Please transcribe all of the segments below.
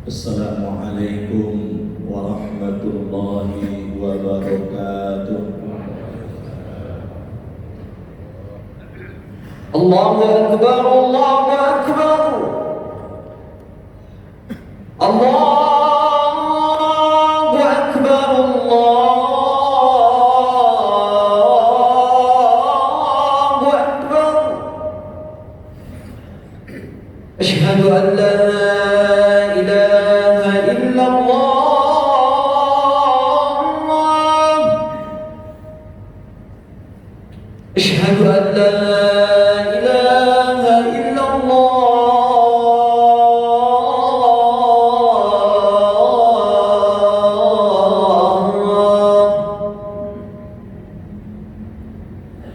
Assalamualaikum warahmatullahi wabarakatuh. Allahu Akbar, Allahu Akbar, Allahu Akbar, Allahu Akbar. Asyhadu an la ilaha illallah. Asyhadu an la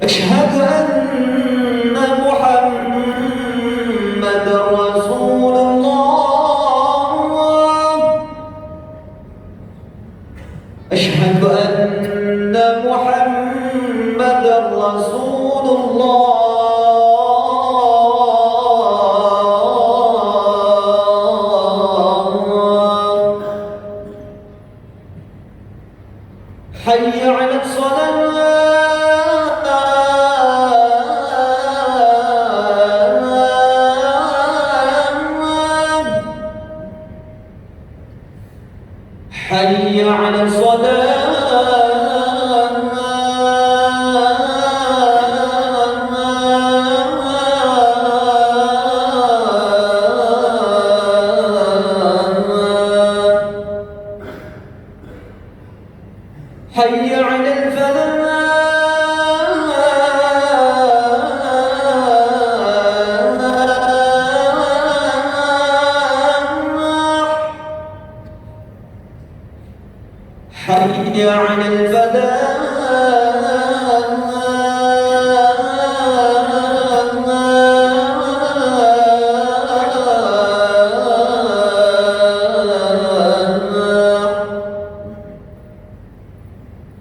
أشهد أن محمد رسول الله. أشهد أن محمد رسول الله. حي على الصلاة. حي على الصلاة. حي على الفلاح. حي على الفلاح.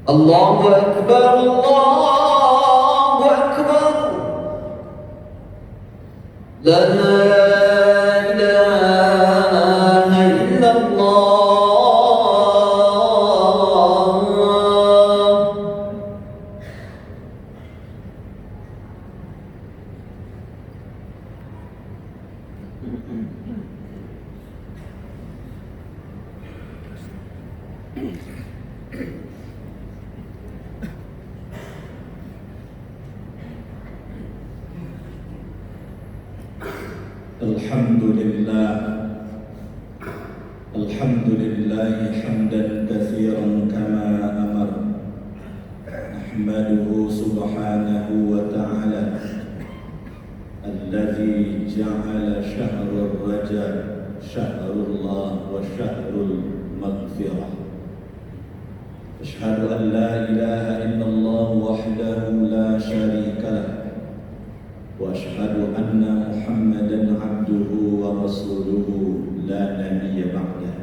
الله أكبر، الله أكبر. لا إله إلا الله. Alhamdulillah, alhamdulillah hamdan katsiran kama amar. Nahmaduhu subhanahu wa ta'ala alladzi ja'ala syahrul rajab syahrullah wa syahrul maghfirah. Asyhadu an la ilaha illallah wahdahu la syarika lah. وأشهد أن محمدًا عبده ورسوله لا نبي بعده.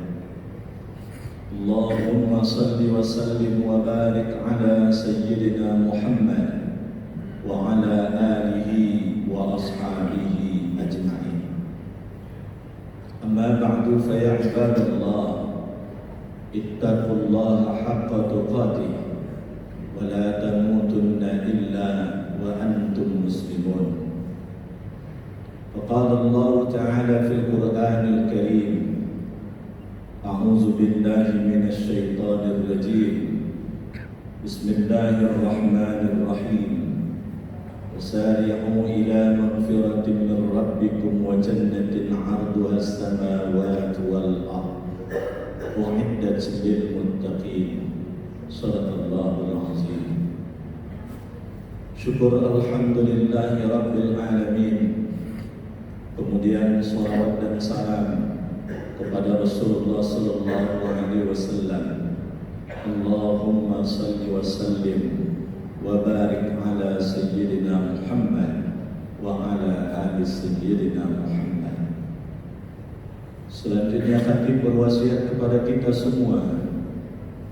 اللهم صل وسلم وبارك على سيدنا محمد وعلى آله وأصحابه أجمعين. أما بعد فيا عباد الله اتقوا الله حق تقاته ولا تموتن إلا وأنتم مسلمون. فقال الله تعالى في القرآن الكريم: أعوذ بالله من الشيطان الرجيم. بسم الله الرحمن الرحيم. وسارعوا إلى مغفرة من ربكم وجنة عرضها السماوات والأرض أعدت للمتقين. صدق الله العظيم. Syukur alhamdulillahi rabbil alamin. Kemudian salawat dan salam kepada Rasulullah sallallahu alaihi wasallam. Allahumma salli wa sallim wa barik ala sayyidina Muhammad wa ala ali sayyidina Muhammad. Selanjutnya khatib berwasiat kepada kita semua,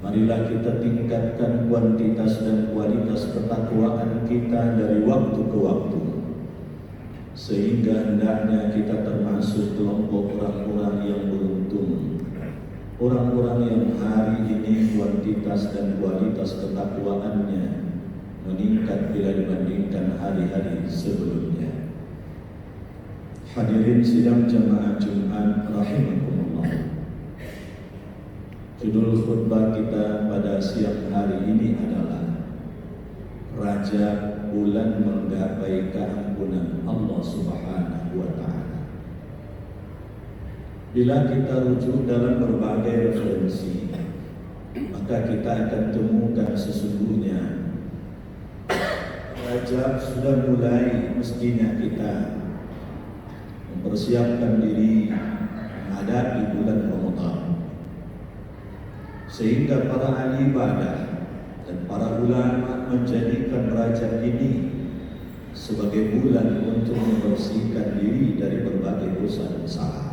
marilah kita tingkatkan kuantitas dan kualitas ketakwaan kita dari waktu ke waktu, sehingga hendaknya kita termasuk kelompok orang-orang yang beruntung, orang-orang yang hari ini kuantitas dan kualitas ketakwaannya meningkat bila dibandingkan hari-hari sebelumnya. Hadirin sidang jamaah Jumat rahimakumullah. Judul khutbah kita pada siang hari ini adalah Rajab, bulan menggapai keampunan Allah Subhanahu wa Ta'ala. Bila kita rujuk dalam berbagai referensi, maka kita akan temukan sesungguhnya Rajab sudah mulai mestinya kita mempersiapkan diri menghadapi bulan Ramadan, sehingga para ahli ibadah dan para ulama menjadikan Rajab ini sebagai bulan untuk membersihkan diri dari berbagai dosa dan salah.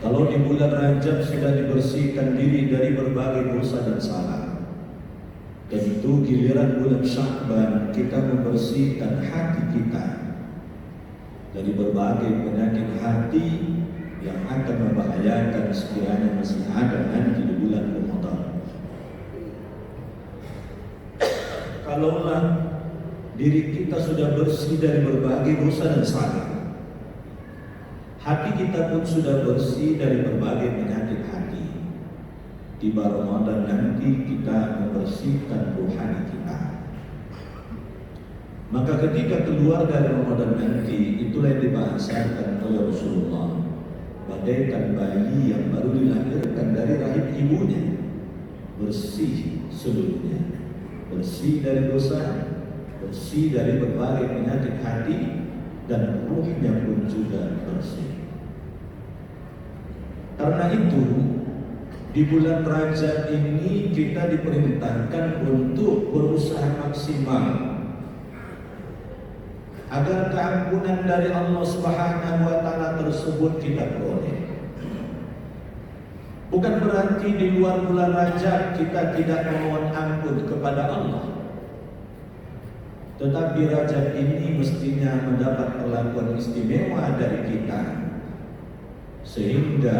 Kalau di bulan Rajab sudah dibersihkan diri dari berbagai dosa dan salah, tentu giliran bulan Sya'ban kita membersihkan hati kita dari berbagai penyakit hati yang akan membahayakan sekiranya masih ada nanti di bulan Ramadan. Kalaulah diri kita sudah bersih dari berbagai dosa dan salah, hati kita pun sudah bersih dari berbagai penyakit hati, tiba Ramadan nanti kita membersihkan rohani kita. Maka ketika keluar dari Ramadan nanti, itulah yang dibahasakan oleh Rasulullah, bagaikan bayi yang baru dilahirkan dari rahim ibunya, bersih seluruhnya, bersih dari dosa, bersih dari berbagai penyakit hati, dan ruhnya pun juga bersih. Karena itu di bulan Rajab ini kita diperintahkan untuk berusaha maksimal agar keampunan dari Allah Subhanahu wa Ta'ala tersebut kita peroleh. Bukan berarti di luar bulan Rajab kita tidak memohon ampun kepada Allah, tetapi Rajab ini mestinya mendapat perlakuan istimewa dari kita, sehingga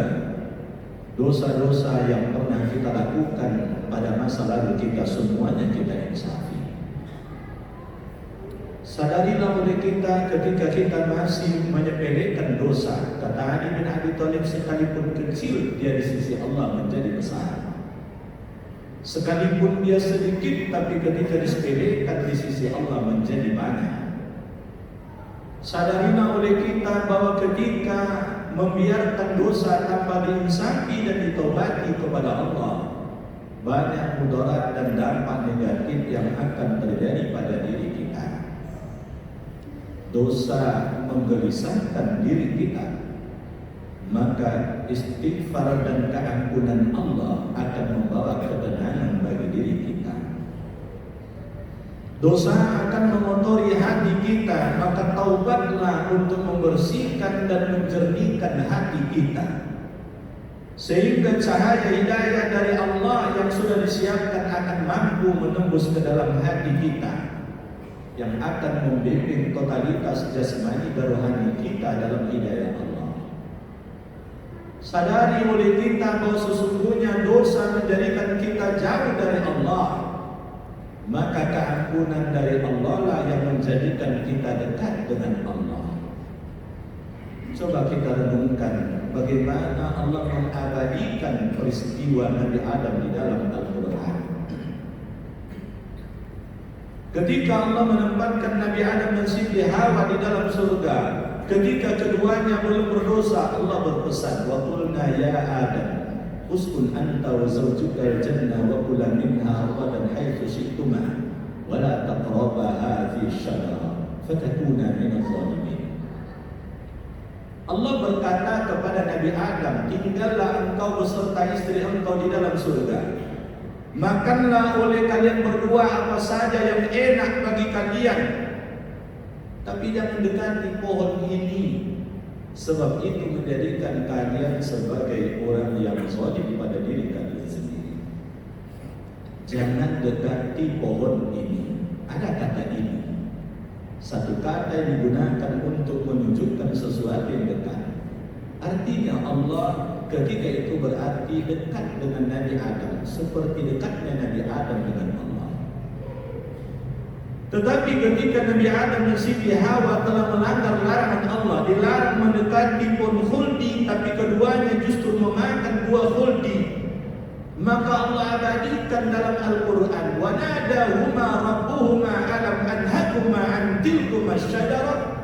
dosa-dosa yang pernah kita lakukan pada masa lalu kita semuanya kita insafi. Sadarilah oleh kita ketika kita masih menyepelekan dosa. Kata Ali bin Abi Thalib, sekalipun kecil dia di sisi Allah menjadi besar. Sekalipun dia sedikit, tapi ketika disepelekan di sisi Allah menjadi banyak. Sadarilah oleh kita bahwa ketika membiarkan dosa tanpa diinsafi dan ditaubati kepada Allah, banyak mudarat dan dampak negatif yang akan terjadi pada diri kita. Dosa menggelisahkan diri kita, maka istighfar dan keampunan Allah akan membawa ketenangan bagi diri kita. Dosa akan mengotori hati kita, maka taubatlah untuk membersihkan dan menjernihkan hati kita, sehingga cahaya hidayah dari Allah yang sudah disiapkan akan mampu menembus ke dalam hati kita, yang akan membimbing totalitas jasmani dan rohani kita dalam hidayah Allah. Sadari oleh kita bahwa sesungguhnya dosa menjadikan kita jauh dari Allah, maka keampunan dari Allah lah yang menjadikan kita dekat dengan Allah. Coba kita renungkan bagaimana Allah mengabadikan peristiwa Nabi Adam di dalam Al-Quran. Ketika Allah menempatkan Nabi Adam dan Siti Hawa di dalam surga, ketika keduanya belum berdosa, Allah berpesan, wa qulna ya Adam uskun anta wa zawjuka al-jannah wa kula minha ragadan haitsu syi'tuma wa la taqraba hadhihi asy-syajarah fatakuna minadh dhalimin. Allah berkata kepada Nabi Adam, tinggallah engkau beserta istri engkau di dalam surga. Makanlah oleh kalian berdua apa saja yang enak bagi kalian, tapi jangan dekati pohon ini, sebab itu menjadikan kalian sebagai orang yang zalim pada diri kalian sendiri. Jangan dekati pohon ini. Ada kata ini. Satu kata yang digunakan untuk menunjukkan sesuatu yang dekat. Artinya Allah ketika itu berarti dekat dengan Nabi Adam, seperti dekatnya Nabi Adam dengan Allah. Tetapi ketika Nabi Adam dan Siti Hawa telah melanggar larangan Allah, dilarang mendekati pohon khuldi, tapi keduanya justru memakan buah khuldi, maka Allah abadikan dalam Al-Quran, wa nadahuma rabbuhuma alam anhakuma an tilkuma syajarah.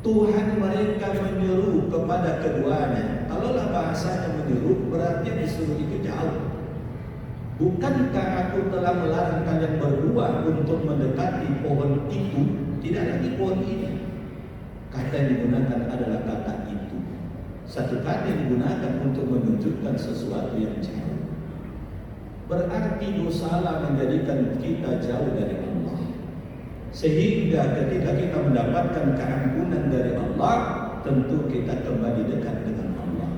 Tuhan mereka menyeru kepada keduanya. Kalaulah bahasanya menyeru, berarti disuruh itu jauh. Bukankah aku telah melarang kalian berdua untuk mendekati pohon itu? Tidak lagi pohon ini. Kata yang digunakan adalah kata itu. Satu kata yang digunakan untuk menunjukkan sesuatu yang jauh. Berarti dosalah menjadikan kita jauh dari Allah. Sehingga ketika kita mendapatkan keampunan dari Allah, tentu kita kembali dekat dengan Allah.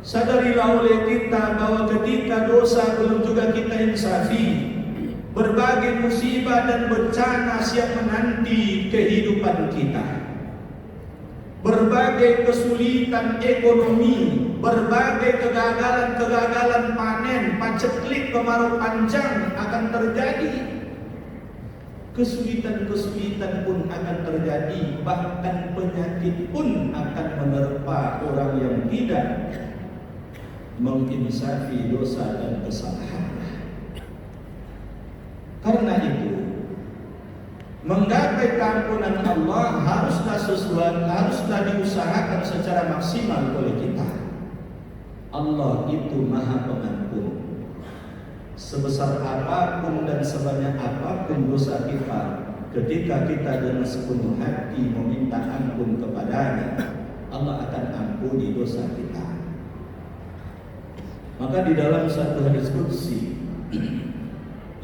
Sadarilah oleh kita bahwa ketika dosa belum juga kita insafi, berbagai musibah dan bencana siap menanti kehidupan kita. Berbagai kesulitan ekonomi, berbagai kegagalan panen, paceklik kemarau panjang akan terjadi. Kesulitan-kesulitan pun akan terjadi, bahkan penyakit pun akan menerpa orang yang tidak menginsafi dosa dan kesalahan. Karena itu, menggapai keampunan Allah haruslah diusahakan secara maksimal oleh kita. Allah itu Maha Pengampun. Sebesar apapun dan sebanyak apapun dosa kita, ketika kita dengan sepenuh hati meminta ampun kepadanya, Allah akan ampuni dosa kita. Maka di dalam satu hadis qudsi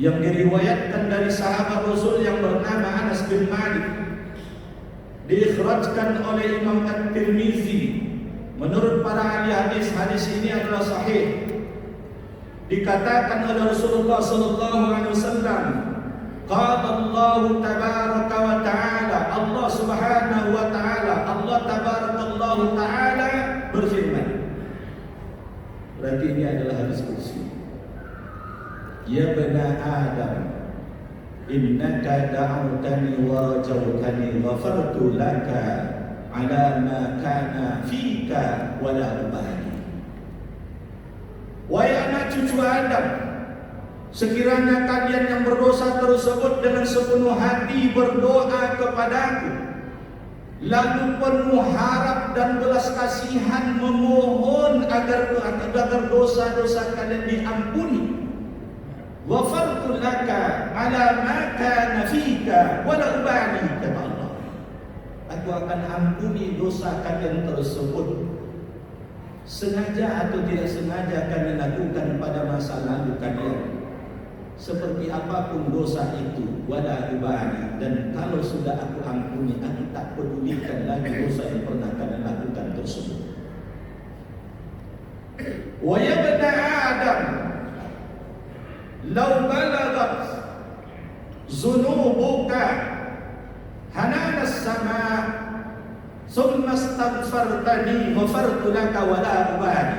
yang diriwayatkan dari sahabat Rasul yang bernama Anas bin Malik, diikhrajkan oleh Imam At-Tirmizi, menurut para ahli hadis, hadis ini adalah sahih. Dikatakan oleh Rasulullah sallallahu alaihi wasallam, qala Allah tabaraka wa taala, Allah subhanahu wa taala, Allah tabarakallahu taala berfirman. Berarti ini adalah hadis qudsi. Ya bani Adam, innaka da'awtani wa rajawtani ghafartu laka ala ma kana fika wa la ubali. Wahai anak cucu Adam, sekiranya kalian yang berdosa tersebut dengan sepenuh hati berdoa kepadaku, lalu penuh harap dan belas kasihan memohon agar dosa-dosa kalian diampuni, ghafartu laka ala ma kana fika wa la ubali, kata Allah, aku akan ampuni dosa kalian tersebut, sengaja atau tidak sengaja kalian lakukan pada masa lalu kalian, seperti apapun dosa itu, wala ubali, dan kalau sudah aku ampuni, aku tak pedulikan lagi dosa yang pernah kalian lakukan tersebut. Wa ya bani Adam, law balagat zunubuka hanana as-sama' summa astaghfartani ghafartu laka wa la ubali.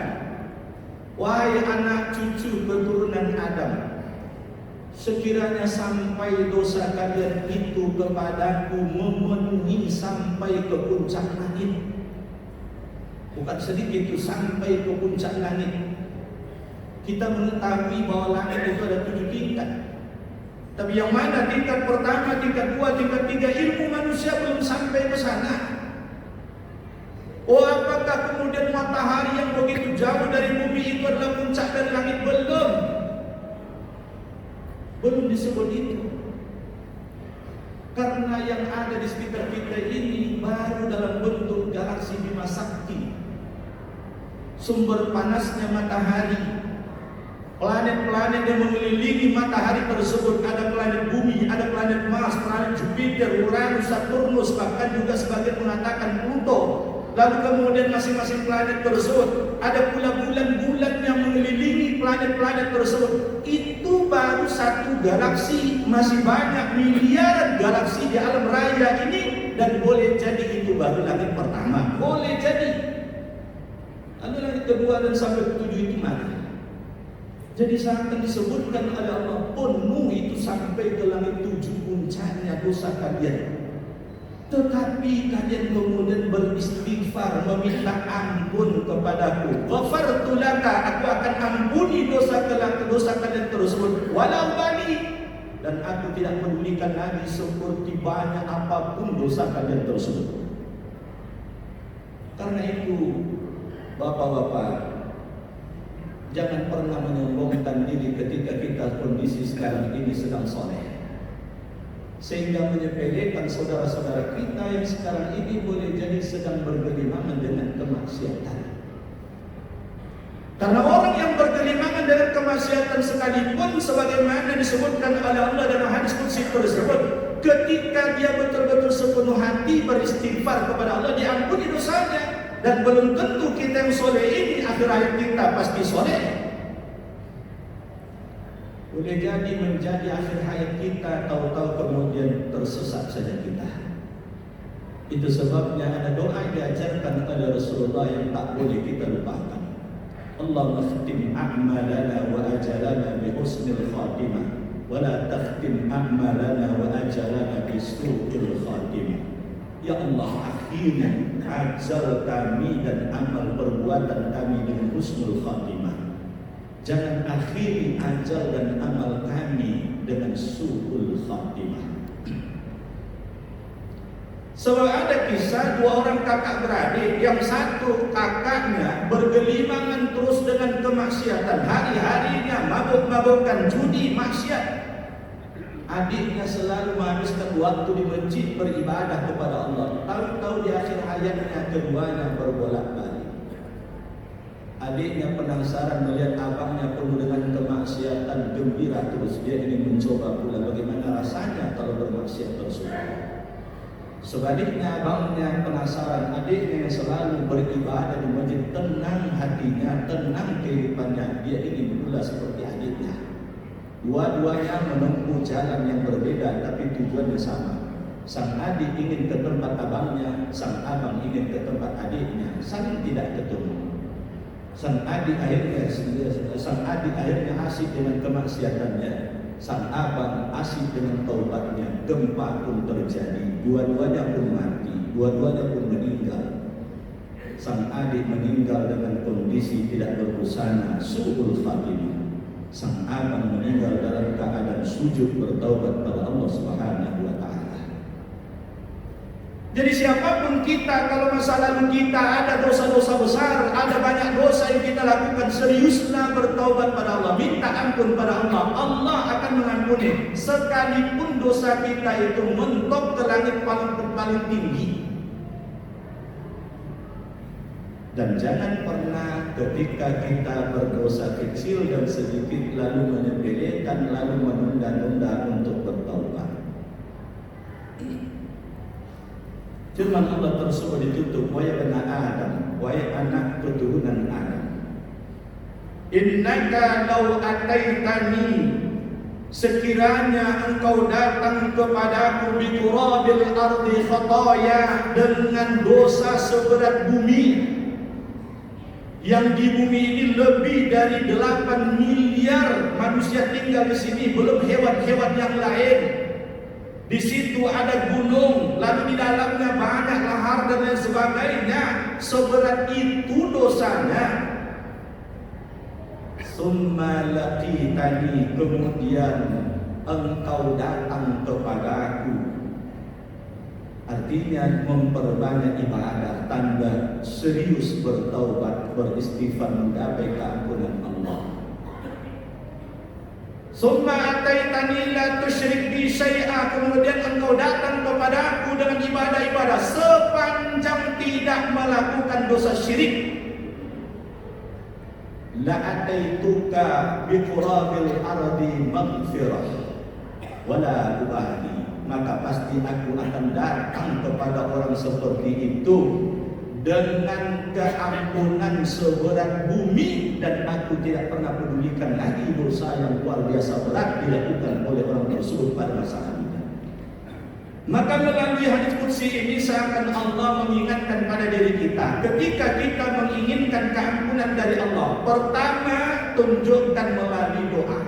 Wahai anak cucu keturunan Adam, sekiranya sampai dosa kalian itu kepadaku memenuhi sampai ke puncak langit, bukan sedikit itu, sampai ke puncak langit. Kita mengetahui bahwa langit itu ada 7 tingkat. Tapi yang mana tingkat pertama, tingkat 2, tingkat 3, ilmu manusia belum sampai ke sana. Oh, apakah kemudian matahari yang begitu jauh dari bumi itu adalah puncak dari langit? Belum disebut itu. Karena yang ada di sekitar kita ini baru dalam bentuk galaksi Bima Sakti, sumber panasnya matahari, planet-planet yang mengelilingi matahari tersebut. Ada planet bumi, ada planet Mars, planet Jupiter, Uranus, Saturnus, bahkan juga sebagian mengatakan Pluto. Lalu kemudian masing-masing planet tersebut ada pula bulan-bulan yang mengelilingi planet planet-planet tersebut. Itu baru satu galaksi, masih banyak miliaran galaksi di alam raya ini, dan boleh jadi itu baru langit pertama, boleh jadi. Lalu langit kedua dan sampai ketujuh itu mana? Jadi seakan disebutkan oleh Allah, penuh itu sampai ke langit tujuh puncaknya dosa kalian. Tetapi kalian kemudian beristighfar, meminta ampun kepadaku. Ghafartu laka, aku akan ampuni dosa kalian tersebut. Walau bani, dan aku tidak pedulikan lagi seperti banyak apapun dosa kalian tersebut. Karena itu, bapak-bapak, jangan pernah menyombongkan diri ketika kita kondisi sekarang ini sedang soleh, sehingga menyepelekan saudara-saudara kita yang sekarang ini boleh jadi sedang bergelimangan dengan kemaksiatan. Karena orang yang bergelimangan dengan kemaksiatan sekalipun, sebagaimana disebutkan oleh Allah dalam hadis qudsi tersebut, ketika dia betul-betul sepenuh hati beristighfar kepada Allah, diampuni dosanya. Dan belum tentu kita yang soleh ini akhir hayat kita pasti soleh. Boleh jadi menjadi akhir hayat kita, tahu-tahu kemudian tersesat saja kita. Itu sebabnya ada doa yang diajarkan oleh Rasulullah yang tak boleh kita lupakan. Allahumma khtim a'malana wa ajalana bi husnil khatimah, wa la takhtim a'malana wa ajalana bi su'il khatimah. Ya Allah, akhiri ajal kami dan amal perbuatan kami dengan husnul khatimah. Jangan akhiri ajal dan amal kami dengan su'ul khatimah. Sebab ada kisah dua orang kakak beradik, yang satu kakaknya bergelimangan terus dengan kemaksiatan, hari-harinya mabuk-mabukan, judi, maksiat. Adiknya selalu menghabiskan waktu di masjid beribadah kepada Allah. Tahu-tahu di akhir hayatnya keduanya berbolak-balik. Adiknya penasaran melihat abangnya penuh dengan kemaksiatan, gembira terus. Dia ingin mencoba pula bagaimana rasanya kalau bermaksiat tersebut. Sebaliknya abangnya penasaran, adiknya yang selalu beribadah di masjid, tenang hatinya, tenang kehidupannya. Dia ingin pula seperti adiknya. Dua-duanya menempuh jalan yang berbeda, tapi tujuannya sama. Sang adik ingin ke tempat abangnya, sang abang ingin ke tempat adiknya. Saling tidak ketemu. Sang adik akhirnya asyik dengan kemaksiatannya, sang abang asyik dengan taubatnya. Gempa pun terjadi, dua-duanya pun mati, dua-duanya pun meninggal. Sang adik meninggal dengan kondisi tidak berbusana, su'ul khatimah. Sang abang meninggal dalam keadaan sujud bertaubat kepada Allah Subhanahu wa taala. Jadi siapapun kita, kalau masa lalu kita ada dosa-dosa besar, ada banyak dosa yang kita lakukan, seriuslah bertaubat pada Allah, minta ampun pada Allah. Allah akan mengampuni sekalipun dosa kita itu mentok ke langit paling tinggi. Dan jangan pernah ketika kita berdosa kecil dan sedikit lalu menyepelekan, lalu menunda-nunda untuk bertaubat. Firman Allah tersebut ditutup, wahai anak Adam, wahai anak keturunan Adam, innaka law ataitani, sekiranya engkau datang kepadaku bi turabil ardi khataya, dengan dosa seberat bumi, yang di bumi ini lebih dari 8 miliar manusia tinggal di sini, belum hewan-hewan yang lain. Di situ ada gunung, lalu di dalamnya banyak lahar dan lain sebagainya. Seberat itu dosanya. Summa laqitani, kemudian engkau datang kepadaku. Artinya memperbanyak ibadah, tanda serius bertaubat, beristighfar, menggapai keampunan Allah. Summa ataitani la tusyrik bi syai'a, kemudian engkau datang kepadaku dengan ibadah-ibadah sepanjang tidak melakukan dosa syirik. La ataituka bi qurabil ardi maghfirah wala ubali, maka pasti aku akan datang kepada orang seperti itu dengan keampunan seberat bumi, dan aku tidak pernah pedulikan lagi dosa yang luar biasa berat dilakukan oleh orang tersebut pada masa ini. Maka melalui hadis qudsi ini seakan Allah mengingatkan pada diri kita, ketika kita menginginkan keampunan dari Allah, pertama tunjukkan melalui doa.